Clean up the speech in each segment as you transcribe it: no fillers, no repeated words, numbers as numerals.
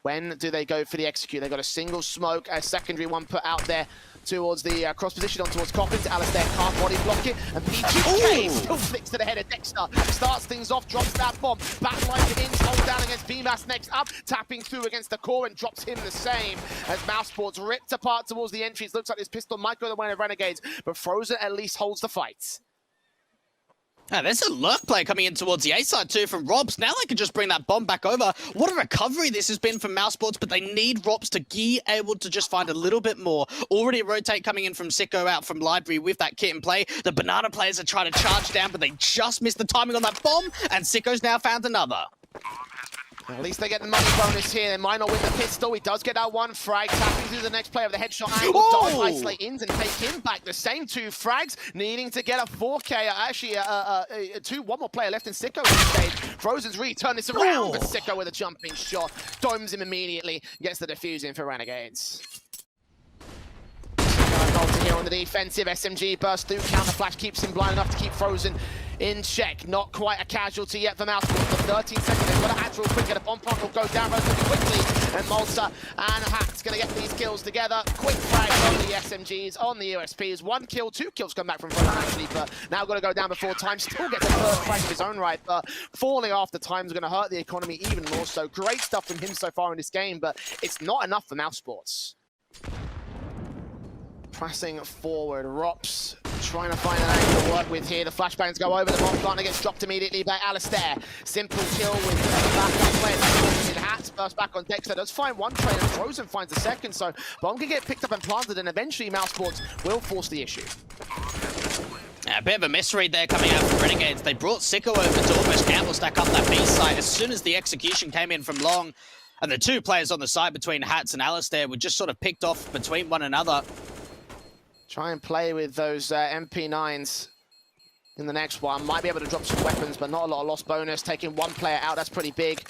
When do they go for the execute? They've got a single smoke, a secondary one put out there towards the cross position on towards Coppins. Alistair can't body block it, and PGK still flicks to the head of Dexter. Starts things off, drops that bomb. Backline to Ins, hold down against BMAS next up, tapping through against the core and drops him the same. As Mousesports ripped apart towards the entries. Looks like this pistol might go the way of Renegades, but Frozen at least holds the fight. There's a lurk play coming in towards the A side too from Robs. Now they can just bring that bomb back over. What a recovery this has been from Mousesports, but they need Robs to be able to just find a little bit more. Already a rotate coming in from Sicko out from Library with that kit in play. The Banana players are trying to charge down, but they just missed the timing on that bomb, and Sicko's now found another. At least they get the money bonus here. They might not win the pistol. He does get that one frag. Tapping through the next player with the headshot angle. Does isolate Ins and take him back. The same two frags, needing to get a 4K. Actually, one more player left in Sicko at this stage. Frozen's really turned this around, but Sicko with a jumping shot. Domes him immediately. Gets the defuse in for Renegades. Here on the defensive, SMG burst through, counter flash keeps him blind enough to keep Frozen in check. Not quite a casualty yet for Mousesports. For 13 seconds, they've got to hatch real quick. The bomb plant will go down relatively quickly, and Malta and Hat's going to get these kills together. Quick frag on the SMGs, on the USPs. 1 kill, 2 kills come back from Frozen actually, but now got to go down before time. Still gets a first frag of his own right, but falling after time is going to hurt the economy even more so. Great stuff from him so far in this game, but it's not enough for Mousesports. Pressing forward, Rops trying to find an angle to work with here. The flashbangs go over, the bomb plant gets dropped immediately by Alistair. Simple kill with the backline players. In Hats, first back on Dexter, does find one trade and Frozen finds a second, so bomb can get picked up and planted, and eventually Mousesports will force the issue. A bit of a misread there coming out from Renegades. They brought Sicko over to almost gamble stack up that B side as soon as the execution came in from Long, and the two players on the side between Hats and Alistair were just sort of picked off between one another. Try and play with those MP9s in the next one. Might be able to drop some weapons, but not a lot of loss bonus. Taking one player out, that's pretty big.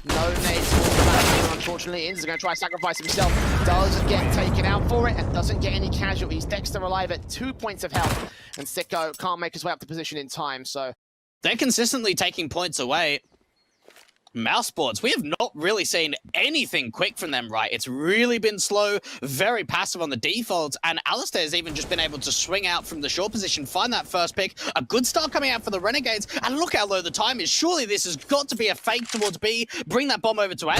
No nades for the back, unfortunately. Inz is going to try to sacrifice himself. Does get taken out for it and doesn't get any casualties. Dexter alive at 2 points of health, and Sicko can't make his way up to position in time, so... They're consistently taking points away. Mousesports, we have not really seen anything quick from them, right? It's really been slow, very passive on the default, and Alistair's even just been able to swing out from the short position, find that first pick. A good start coming out for the Renegades, and look how low the time is. Surely this has got to be a fake towards B, bring that bomb over to A.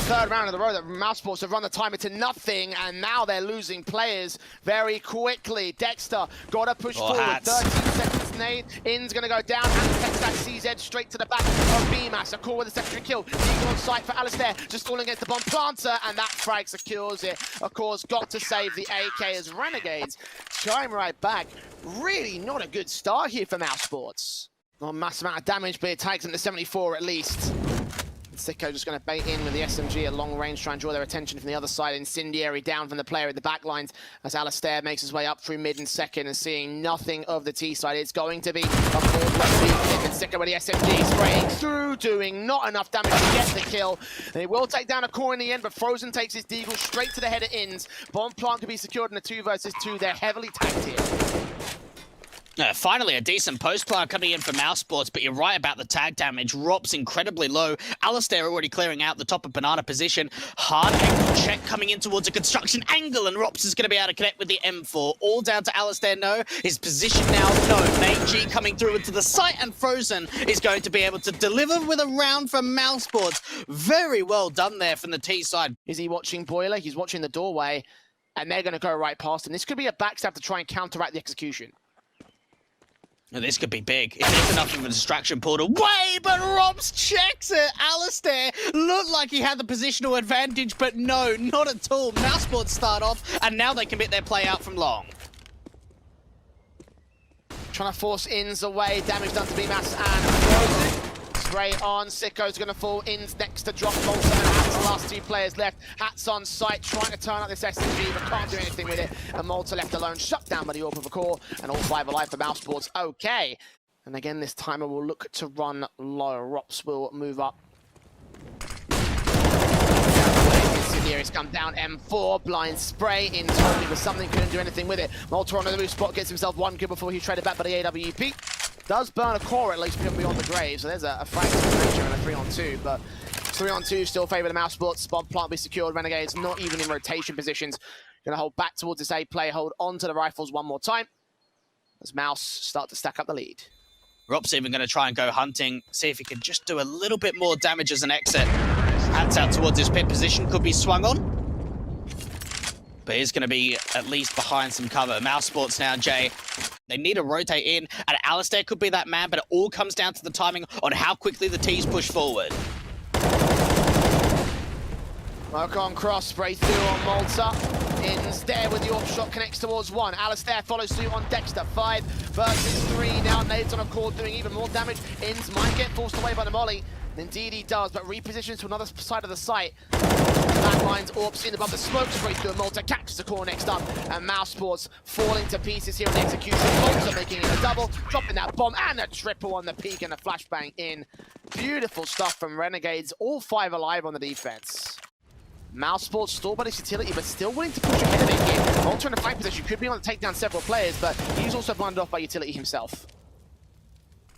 Third round of the road that Mousesports have run the timer to nothing, and now they're losing players very quickly. Dexter got to push forward. Hats. 13 seconds nade. In's going to go down and takes that CZ straight to the back of BMAS. A call with a secondary kill. Eagle on site for Alistair, just falling against the bomb planter, and that frag secures it. Of course, got to save the AK as Renegades chime right back. Really not a good start here for Mousesports. Not a massive amount of damage, but it takes them to 74 at least. Sicko just going to bait in with the SMG at long range, try and draw their attention from the other side. Incendiary down from the player at the back lines as Alistair makes his way up through mid and second, and seeing nothing of the T side. It's going to be a forward and Sicko with the SMG spraying through, doing not enough damage to get the kill. They will take down a core in the end, but Frozen takes his deagle straight to the head of Ins. Bomb plant can be secured in a 2 versus 2. They're heavily tagged here. Finally, a decent post player coming in for Mousesports, but you're right about the tag damage. Rop's incredibly low. Alistair already clearing out the top of Banana position. Hard angle check coming in towards a construction angle, and Rops is going to be able to connect with the M4. All down to Alistair, no. His position now, no. Main G coming through into the site, and Frozen is going to be able to deliver with a round from Mousesports. Very well done there from the T side. Is he watching Boiler? He's watching the doorway, and they're going to go right past him. This could be a backstab to try and counteract the execution. This could be big. It is enough of a distraction pulled away, but Robs checks it. Alistair looked like he had the positional advantage, but no, not at all. Mousesports start off, and now they commit their play out from long. Trying to force Ins away. Damage done to BMAS and spray on. Sicko's going to fall. Ins next to drop Malta and Hats. The last 2 players left. Hats on site, trying to turn up this SMG, but can't do anything with it. And Malta left alone, shut down by the AWP of a core, and all 5 alive for Mousesports. Okay. And again, this timer will look to run low. Rops will move up. He's come down, M4, blind spray in totally with something, couldn't do anything with it. Malta on the move spot, gets himself 1 kill before he traded back by the AWP. Does burn a core at least beyond the grave, so there's a frag and a 3-on-2, but 3-on-2 still favor the Mousesports. Bomb plant be secured. Renegades not even in rotation positions. Gonna hold back towards this A play. Hold on to the rifles one more time as Mouse start to stack up the lead. Rob's even going to try and go hunting, see if he can just do a little bit more damage as an exit. Hands out towards his pit position, could be swung on. But he's going to be at least behind some cover. Mousesports now, Jay. They need to rotate in, and Alistair could be that man, but it all comes down to the timing on how quickly the T's push forward. Work on cross, spray through on Malta. In's there with the AWP shot, connects towards one. Alistair follows suit on Dexter. 5 versus 3. Now Nades on a cord doing even more damage. Inns might get forced away by the molly. And indeed he does, but repositions to another side of the site. Backlines, AWP seen above the smoke, spray through Malta, catches the core next up. And Mousesports falling to pieces here in the execution. Malta making it a double, dropping that bomb and a triple on the peak and a flashbang in. Beautiful stuff from Renegades, all 5 alive on the defense. Mousesports stalled by this utility, but still willing to push ahead of it here. Malta in a fight position, could be able to take down several players, but he's also blundered off by utility himself.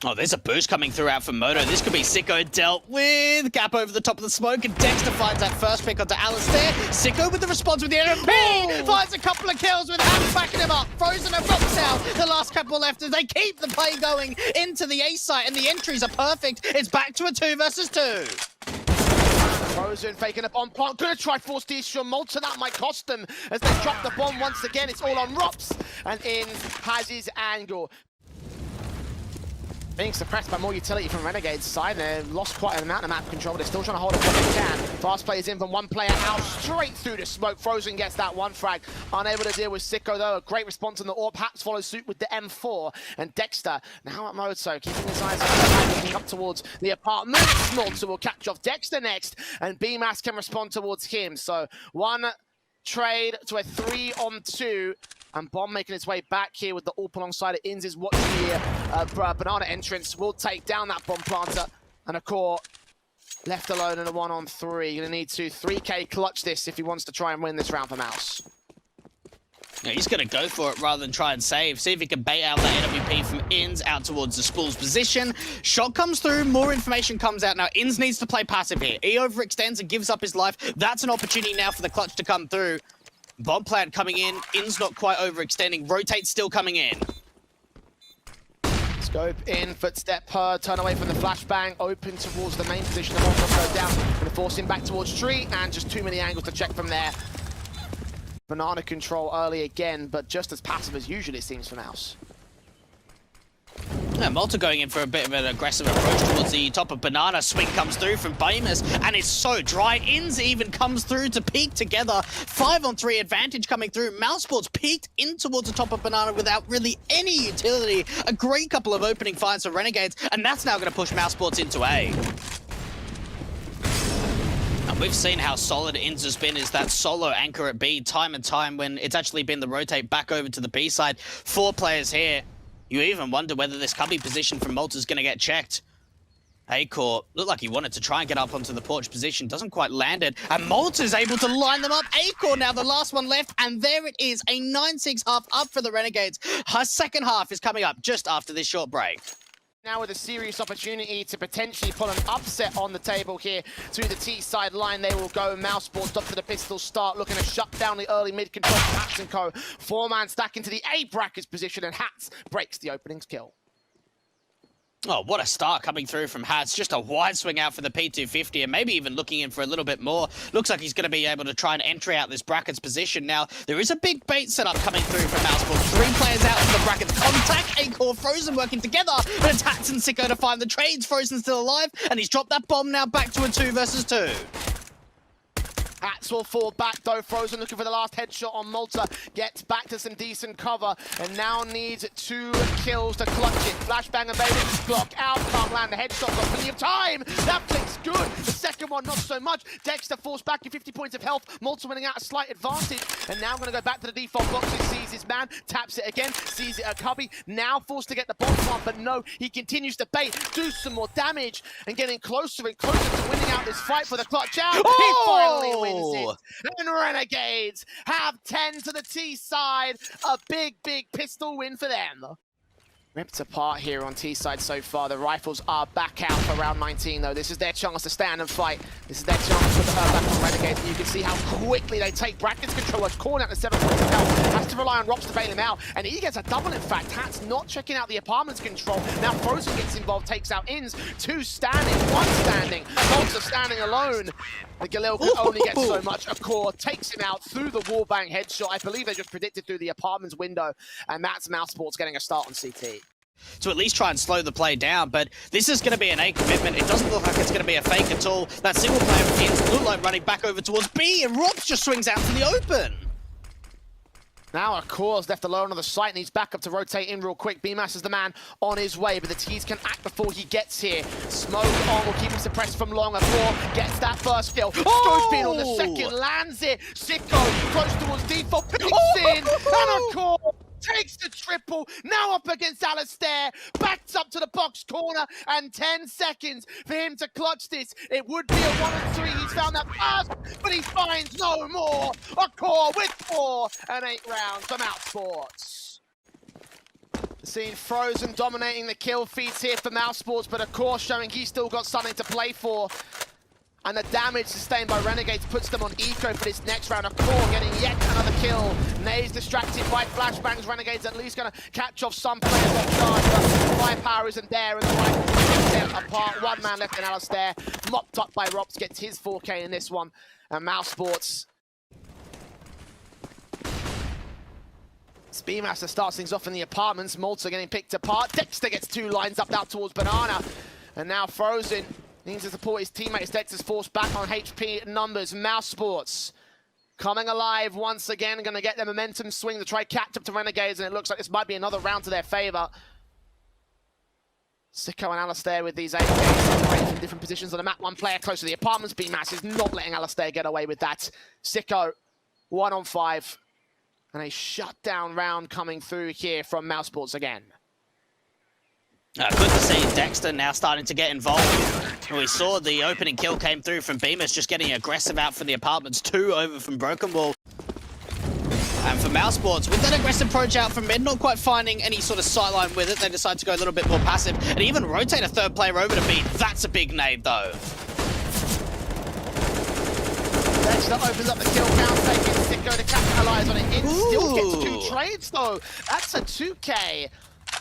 Oh, there's a boost coming through out from Moto. This could be Sicko dealt with. Gap over the top of the smoke, and Dexter finds that first pick onto Alistair. Sicko with the response with the NMP. Finds a couple of kills with Hans backing him up. Frozen and Fox out. The last couple left as they keep the play going into the A site, and the entries are perfect. It's back to a 2 versus 2. Frozen faking a bomb plant, gonna try force the issue on Malta, that might cost them as they drop the bomb once again. It's all on Rops, and in has his angle. Being suppressed by more utility from Renegades' side. They've lost quite an amount of map control, but they're still trying to hold it what they can. Fast plays in from one player out, straight through the smoke. Frozen gets that one frag. Unable to deal with Sicko, though. A great response on the AWP. Hats follows suit with the M4. And Dexter, now at Moto, keeping his eyes on looking up towards the apartment. Malta will catch off Dexter next, and BMAS can respond towards him. So one trade to a 3-on-2. And Bomb making its way back here with the AWP alongside it. Inns is watching the banana entrance. Will take down that bomb planter. And a core left alone in a 1-on-3. Gonna need to 3K clutch this if he wants to try and win this round for Mouse. Yeah, he's going to go for it rather than try and save. See if he can bait out that AWP from Inns out towards the Spool's position. Shot comes through, more information comes out. Now, Inns needs to play passive here. He overextends and gives up his life. That's an opportunity now for the clutch to come through. Bomb plant coming in. Inns not quite overextending. Rotate still coming in. Scope in, footstep per, turn away from the flashbang, open towards the main position. The bomb go down. Gonna force him back towards tree, and just too many angles to check from there. Banana control early again, but just as passive as usual it seems for Mouse. Yeah, Malta going in for a bit of an aggressive approach towards the top of Banana. Swing comes through from Bamus, and it's so dry. Inns even comes through to peek together. 5-on-3 advantage coming through. Mousesports peeked in towards the top of Banana without really any utility. A great couple of opening finds for Renegades, and that's now going to push Mousesports into A. And we've seen how solid Inns has been as that solo anchor at B time and time when it's actually been the rotate back over to the B side. 4 players here. You even wonder whether this cubby position from Malta's going to get checked. A-Core looked like he wanted to try and get up onto the porch position. Doesn't quite land it. And Malta's able to line them up. A-Core now the last one left. And there it is. A 9-6 half up for the Renegades. Her second half is coming up just after this short break. Now with a serious opportunity to potentially put an upset on the table here to the T side line. They will go. Mousesports up to the pistol start, looking to shut down the early mid control of Hats and Co. 4-man stack into the A brackets position, and Hats breaks the openings kill. Oh, what a start coming through from Hats. Just a wide swing out for the P250 and maybe even looking in for a little bit more. Looks like he's going to be able to try and entry out this brackets position. Now, there is a big bait setup coming through from Mousesports. 3 players out of the brackets. Contact, A-Core, Frozen working together. But it's Hats and Sicko to find the trades. Frozen still alive, and he's dropped that bomb now back to a 2 versus 2. Hats will fall back though. Frozen looking for the last headshot on Malta. Gets back to some decent cover and now needs 2 kills to clutch it. Flashbang and baby block out. Can't land the headshot. Got plenty of time. That flick's good. The second one not so much. Dexter forced back in 50 points of health. Malta winning out a slight advantage. And now going to go back to the default box. He sees his man. Taps it again. Sees it at Cubby. Now forced to get the bomb plant. But no, he continues to bait. Do some more damage. And getting closer and closer to winning out this fight for the clutch out. Oh! He finally wins it. And Renegades have 10 to the T side. A big, big pistol win for them. Ripped apart here on T-side so far. The rifles are back out for round 19 though. This is their chance to stand and fight. This is their chance to put the hurt back on Renegades. And you can see how quickly they take Bracken's control. As Corn at the 7 points of health. Has to rely on Rops to bail him out. And he gets a double in fact. Hat's not checking out the apartment's control. Now Frozen gets involved, takes out Inns. 2 standing, 1 standing. Monster standing alone. The Galil can only get so much. Akor takes him out through the wallbang headshot. I believe they just predicted through the apartment's window. And that's Mousesports getting a start on CT. To at least try and slow the play down, but this is going to be an A commitment. It doesn't look like it's going to be a fake at all. That single player from Inns, Blue Light running back over towards B, and Rops just swings out to the open. Now Akor's left alone on the site, and he's back up to rotate in real quick. BMAS is the man on his way, but the T's can act before he gets here. Smoke on will keep him suppressed from long. Akor gets that first kill. Scope in on the second, lands it. Sicko close towards default, picks in, and Akor takes the triple, now up against Alistair, backs up to the box corner, and 10 seconds for him to clutch this. It would be a 1 and 3, he's found that first, but he finds no more. Akor with 4 and 8 rounds from Mousesports. Seeing Frozen dominating the kill feeds here for Mousesports, but Akor showing he's still got something to play for. And the damage sustained by Renegades puts them on eco for this next round. Akor getting yet another kill. Nays distracted by flashbangs. Renegades at least going to catch off some players off guard, but firepower isn't there. And the right them apart. 1 man left in Alistair. Mopped up by Rops, gets his 4K in this one. And Mousesports. Speedmaster starts things off in the apartments. Malta getting picked apart. Dexter gets 2 lines up out towards Banana. And now Frozen needs to support his teammates. Dexter's forced back on HP numbers. Mousesports coming alive once again. Going to get their momentum swing to try catch up to Renegades, and it looks like this might be another round to their favor. Sicko and Alistair with these AKs operating from different positions on the map. 1 player close to the apartments. BMAS is not letting Alistair get away with that. Sicko 1 on 5. And a shutdown round coming through here from Mousesports again. Good to see Dexter now starting to get involved. We saw the opening kill came through from Bemis, just getting aggressive out for the apartments. 2 over from Broken Wall. And for Mousesports, with that aggressive approach out from mid, not quite finding any sort of sightline with it, they decide to go a little bit more passive and even rotate a 3rd player over to B. That's a big nade, though. Dexter opens up the kill count, taking Sicko to capitalize on it. In still gets 2 trades, though. That's a 2K.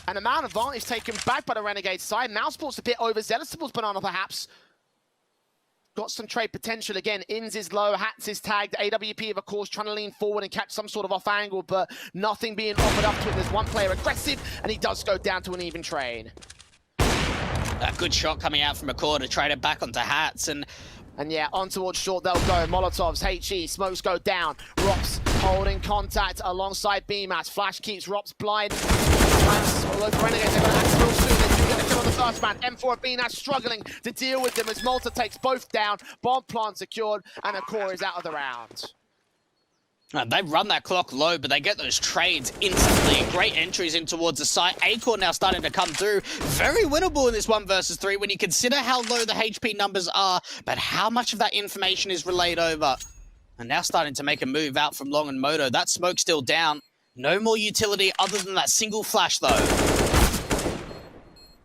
An amount of advantage taken back by the Renegade side. Mousesports a bit overzealous towards Banana, perhaps. Got some trade potential again. Inns is low, Hats is tagged. AWP, of course, trying to lean forward and catch some sort of off angle, but nothing being offered up to him. There's 1 player aggressive, and he does go down to an even trade. A good shot coming out from Akor to trade it back onto Hats, and yeah, on towards short they'll go. Molotovs, HE, smokes go down. Rops holding contact alongside BMAS. Flash keeps Rops blind. Renegades are going to act real soon. They do get a kill on the first man. M4 and BMAS struggling to deal with them as Malta takes both down. Bomb plant secured, and Akor is out of the round. They run that clock low, but they get those trades instantly. Great entries in towards the site. Acorn now starting to come through. Very winnable in this 1 versus 3 when you consider how low the HP numbers are, but how much of that information is relayed over. And now starting to make a move out from Long and Moto. That smoke still down. No more utility other than that single flash, though.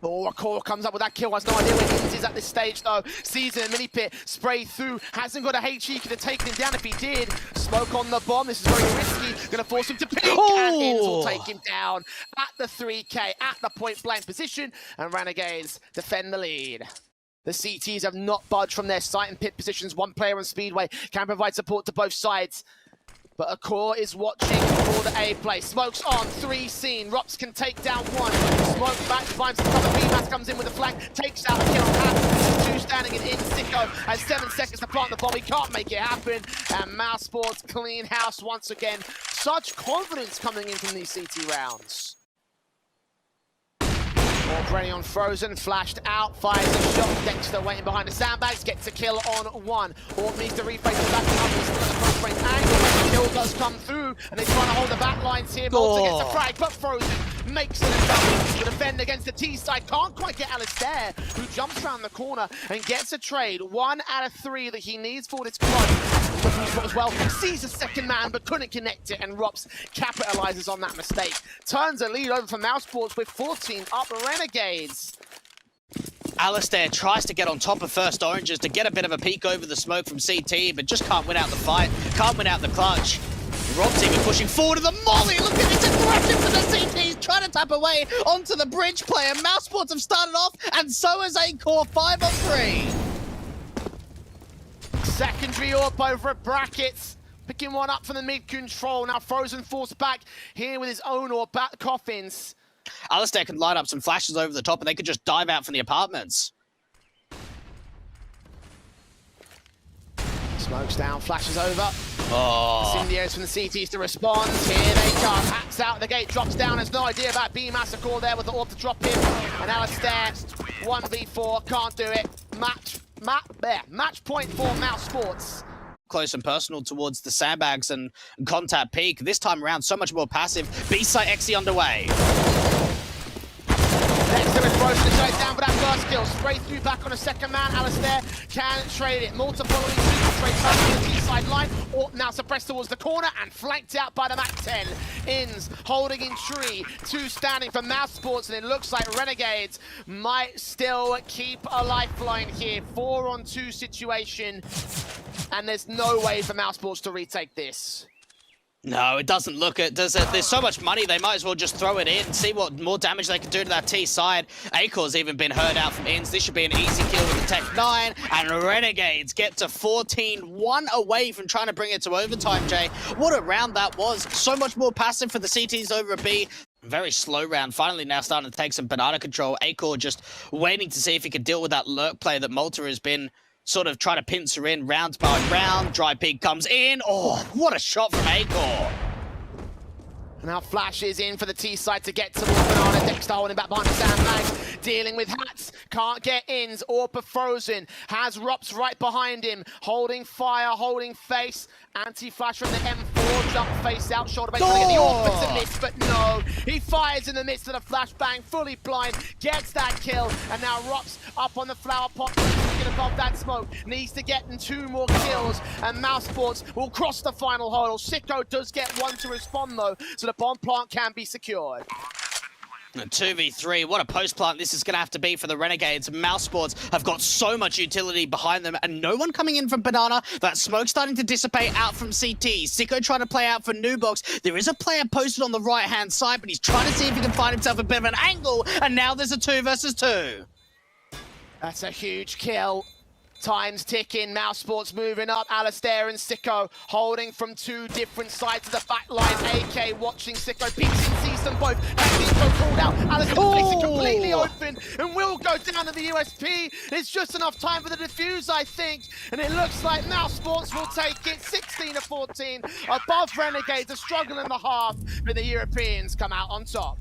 Oh, Akor comes up with that kill. Has no idea where Inns is at this stage, though. Sees it in mini pit, spray through. Hasn't got a HE, could have taken him down if he did. Smoke on the bomb. This is very risky. Gonna force him to peek, and Inns will take him down at the 3K, at the point blank position, and Renegades defend the lead. The CTs have not budged from their site and pit positions. 1 player on Speedway can provide support to both sides. But Akor is watching for the A play. Smoke's on, 3 seen. Rops can take down 1. Smoke back, finds the cover. BMAS comes in with a flank, takes out a kill. Hats, 2 standing in. Sicko has 7 seconds to plant the bomb. He can't make it happen. And Mousesports clean house once again. Such confidence coming in from these CT rounds. Already on Frozen, flashed out, fires a shot. Dexter waiting behind the sandbags, gets a kill on one. Orb needs to reface the back up, he's still at the close range angle. The kill does come through, and they're trying to hold the back lines here. Malta gets a frag, but Frozen makes it a double. The defend against the T side, can't quite get Alistair, who jumps around the corner and gets a trade. 1 out of 3 that he needs for this clutch. As well, sees a second man but couldn't connect it, and Rops capitalizes on that mistake. Turns a lead over for Mousesports with 14 up Renegades. Alistair tries to get on top of First Oranges to get a bit of a peek over the smoke from CT, but just can't win out the fight, can't win out the clutch. Rob's even pushing forward to the molly. Look at this aggression for the CTs, trying to tap away onto the bridge player. Mousesports have started off, and so has Acore, 5 on 3. Secondary orb over at Brackets, picking one up from the mid control. Now Frozen forced back here with his own orb, back Coffins. Alistair can light up some flashes over the top, and they could just dive out from the apartments. Smokes down, flashes over. Oh. Incendiaries from the CTs to respond. Here they come. Hacks out the gate, drops down. Has no idea about B Massacre there with the orb to drop him. And Alistair, 1v4, can't do it. Match point for Mousesports. Close and personal towards the sandbags and contact peak. This time around, so much more passive. B-site XE underway. Dexter is frozen to shut it down for that first kill. Straight through back on a second man. Alistair can trade it. Malta following suit, straight back on the T-side line. Orton now suppressed towards the corner and flanked out by the Mac 10. Inns holding in tree. 2 standing for Mousesports, and it looks like Renegades might still keep a lifeline here. 4-on-2 situation, and there's no way for Mousesports to retake this. No, it doesn't look it, does it? There's so much money, they might as well just throw it in, see what more damage they can do to that T side. Acor's even been heard out from Inns. This should be an easy kill with the Tech 9, and Renegades get to 14, 1 away from trying to bring it to overtime, Jay. What a round that was. So much more passive for the CTs over a B. Very slow round, finally now starting to take some banana control. Acor just waiting to see if he can deal with that lurk play that Malta has been sort of trying to pincer in round by round. Dry Pig comes in. Oh, what a shot from Acor. Now flashes in for the T side to get towards Banana. Dexter holding back behind the sandbags, dealing with hats, can't get ins. Orpa frozen, has Rops right behind him, holding fire, holding face. Anti-flash from the M4, jump face out, shoulder base, trying to get the Orp to miss, but no. He fires in the midst of the flashbang, fully blind, gets that kill, and now Rops up on the flower pot, looking above that smoke, needs to get in 2 more kills, and Mousesports will cross the final hurdle. Sicko does get 1 to respond though, so the bomb plant can be secured. 2v3, what a post plant this is going to have to be for the Renegades. Mousesports have got so much utility behind them, and no one coming in from Banana. That smoke starting to dissipate out from CT. Sicko trying to play out for Nubox. There is a player posted on the right-hand side, but he's trying to see if he can find himself a bit of an angle, and now there's a 2 versus 2. That's a huge kill. Time's ticking, Mousesports moving up. Alistair and Sicko holding from 2 different sides of the back line. AK watching Sicko, peeks and sees them both. And Sicko called out. Alistair makes it completely open and will go down to the USP. It's just enough time for the defuse, I think. And it looks like Mousesports will take it 16-14 above Renegades. A struggle in the half, but the Europeans come out on top.